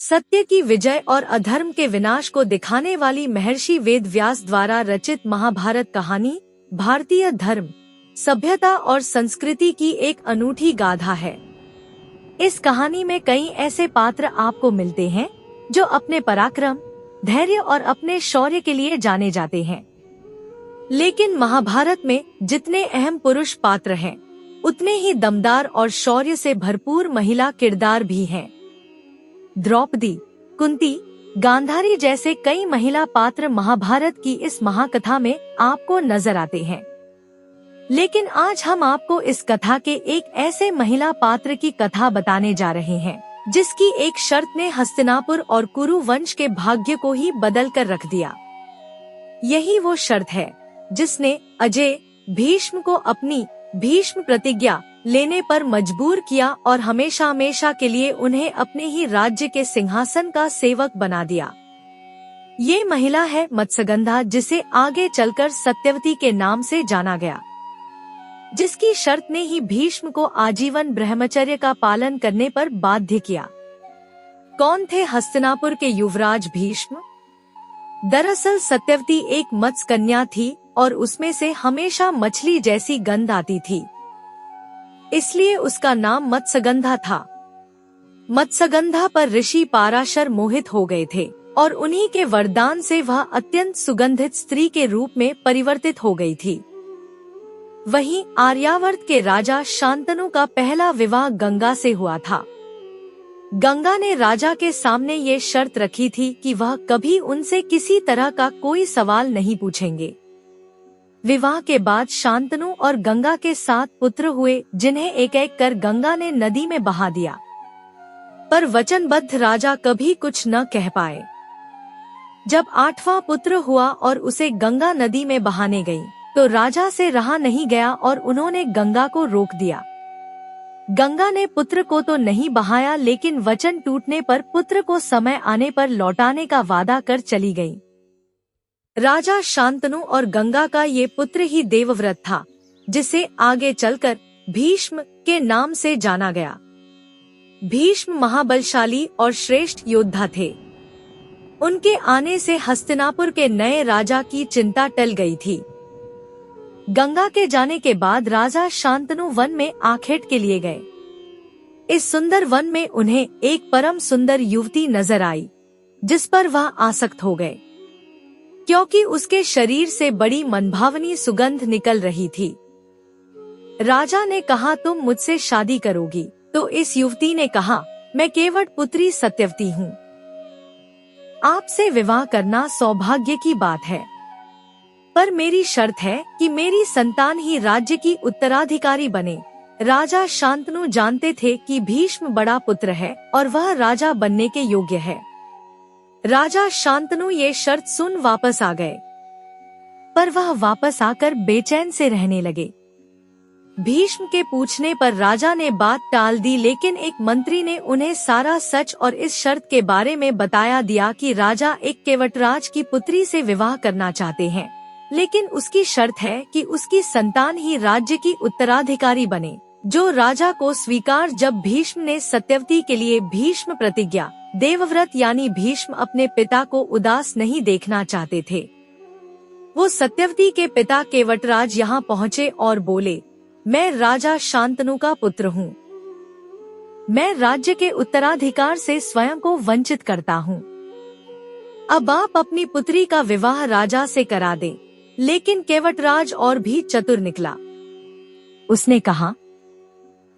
सत्य की विजय और अधर्म के विनाश को दिखाने वाली महर्षि वेद व्यास द्वारा रचित महाभारत कहानी भारतीय धर्म, सभ्यता और संस्कृति की एक अनूठी गाथा है। इस कहानी में कई ऐसे पात्र आपको मिलते हैं जो अपने पराक्रम, धैर्य और अपने शौर्य के लिए जाने जाते हैं। लेकिन महाभारत में जितने अहम पुरुष पात्र हैं, उतने ही दमदार और शौर्य से भरपूर महिला किरदार भी हैं। द्रौपदी, कुंती, गांधारी जैसे कई महिला पात्र महाभारत की इस महाकथा में आपको नजर आते हैं। लेकिन आज हम आपको इस कथा के एक ऐसे महिला पात्र की कथा बताने जा रहे हैं, जिसकी एक शर्त ने हस्तिनापुर और कुरु वंश के भाग्य को ही बदल कर रख दिया। यही वो शर्त है जिसने अजय भीष्म को अपनी भीष्म प्रतिज्ञा लेने पर मजबूर किया और हमेशा हमेशा के लिए उन्हें अपने ही राज्य के सिंहासन का सेवक बना दिया। ये महिला है मत्स्यगंधा, जिसे आगे चलकर सत्यवती के नाम से जाना गया, जिसकी शर्त ने ही भीष्म को आजीवन ब्रह्मचर्य का पालन करने पर बाध्य किया। कौन थे हस्तिनापुर के युवराज भीष्म? दरअसल सत्यवती एक मत्स्य कन्या थी और उसमें से हमेशा मछली जैसी गंध आती थी, इसलिए उसका नाम मत्स्यगंधा था। मत्स्यगंधा पर ऋषि पाराशर मोहित हो गए थे और उन्हीं के वरदान से वह अत्यंत सुगंधित स्त्री के रूप में परिवर्तित हो गई थी। वहीं आर्यावर्त के राजा शांतनु का पहला विवाह गंगा से हुआ था। गंगा ने राजा के सामने ये शर्त रखी थी कि वह कभी उनसे किसी तरह का कोई सवाल नहीं पूछेंगे। विवाह के बाद शांतनु और गंगा के 7 पुत्र हुए, जिन्हें एक एक कर गंगा ने नदी में बहा दिया। पर वचनबद्ध राजा कभी कुछ न कह पाए। जब 8वां पुत्र हुआ और उसे गंगा नदी में बहाने गई, तो राजा से रहा नहीं गया और उन्होंने गंगा को रोक दिया। गंगा ने पुत्र को तो नहीं बहाया, लेकिन वचन टूटने पर पुत्र को समय आने पर लौटाने का वादा कर चली गई। राजा शांतनु और गंगा का ये पुत्र ही देवव्रत था, जिसे आगे चलकर भीष्म के नाम से जाना गया। भीष्म महाबलशाली और श्रेष्ठ योद्धा थे। उनके आने से हस्तिनापुर के नए राजा की चिंता टल गई थी। गंगा के जाने के बाद राजा शांतनु वन में आखेट के लिए गए। इस सुंदर वन में उन्हें एक परम सुंदर युवती नजर आई, जिस पर वह आसक्त हो गए, क्योंकि उसके शरीर से बड़ी मनभावनी सुगंध निकल रही थी। राजा ने कहा, तुम मुझसे शादी करोगी? तो इस युवती ने कहा, मैं केवट पुत्री सत्यवती हूँ। आपसे विवाह करना सौभाग्य की बात है, पर मेरी शर्त है कि मेरी संतान ही राज्य की उत्तराधिकारी बने। राजा शांतनु जानते थे कि भीष्म बड़ा पुत्र है और वह राजा बनने के योग्य है। राजा शांतनु ये शर्त सुन वापस आ गए, पर वह वापस आकर बेचैन से रहने लगे। भीष्म के पूछने पर राजा ने बात टाल दी, लेकिन एक मंत्री ने उन्हें सारा सच और इस शर्त के बारे में बताया दिया कि राजा एक केवटराज की पुत्री से विवाह करना चाहते हैं, लेकिन उसकी शर्त है कि उसकी संतान ही राज्य की उत्तराधिकारी बने, जो राजा को स्वीकार। जब भीष्म ने सत्यवती के लिए भीष्म प्रतिज्ञा, देवव्रत यानी भीष्म अपने पिता को उदास नहीं देखना चाहते थे। वो सत्यवती के पिता केवटराज यहाँ पहुँचे और बोले, मैं राजा शांतनु का पुत्र हूँ। मैं राज्य के उत्तराधिकार से स्वयं को वंचित करता हूँ। अब आप अपनी पुत्री का विवाह राजा से करा दें। लेकिन केवटराज और भी चतुर निकला। उसने कहा,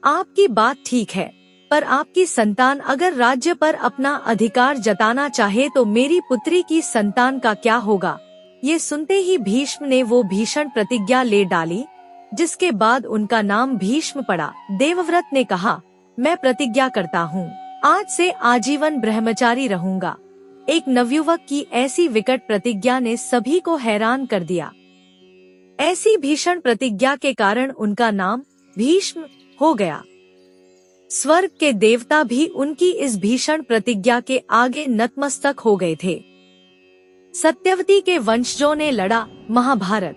आपकी बात ठीक है, पर आपकी संतान अगर राज्य पर अपना अधिकार जताना चाहे तो मेरी पुत्री की संतान का क्या होगा? ये सुनते ही भीष्म ने वो भीषण प्रतिज्ञा ले डाली, जिसके बाद उनका नाम भीष्म पड़ा। देवव्रत ने कहा, मैं प्रतिज्ञा करता हूँ, आज से आजीवन ब्रह्मचारी रहूंगा। एक नवयुवक की ऐसी विकट प्रतिज्ञा ने सभी को हैरान कर दिया। ऐसी भीषण प्रतिज्ञा के कारण उनका नाम भीष्म हो गया। स्वर्ग के देवता भी उनकी इस भीषण प्रतिज्ञा के आगे नतमस्तक हो गए थे। सत्यवती के वंशजों ने लड़ा महाभारत।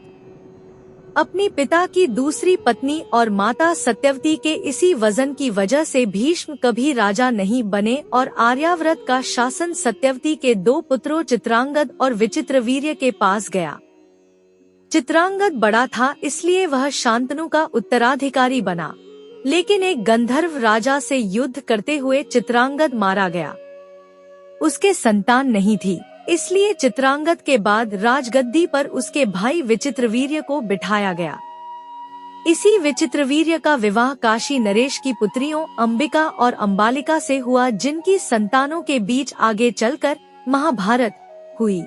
अपनी पिता की दूसरी पत्नी और माता सत्यवती के इसी वजन की वजह से भीष्म कभी राजा नहीं बने और आर्यावर्त का शासन सत्यवती के 2 पुत्रों चित्रांगद और विचित्रवीर्य के पास गया। चित्रांगद बड़ा था, इसलिए वह शांतनु का उत्तराधिकारी बना, लेकिन एक गंधर्व राजा से युद्ध करते हुए चित्रांगद मारा गया। उसके संतान नहीं थी, इसलिए चित्रांगद के बाद राजगद्दी पर उसके भाई विचित्रवीर्य को बिठाया गया। इसी विचित्रवीर्य का विवाह काशी नरेश की पुत्रियों अंबिका और अंबालिका से हुआ, जिनकी संतानों के बीच आगे चलकर महाभारत हुई।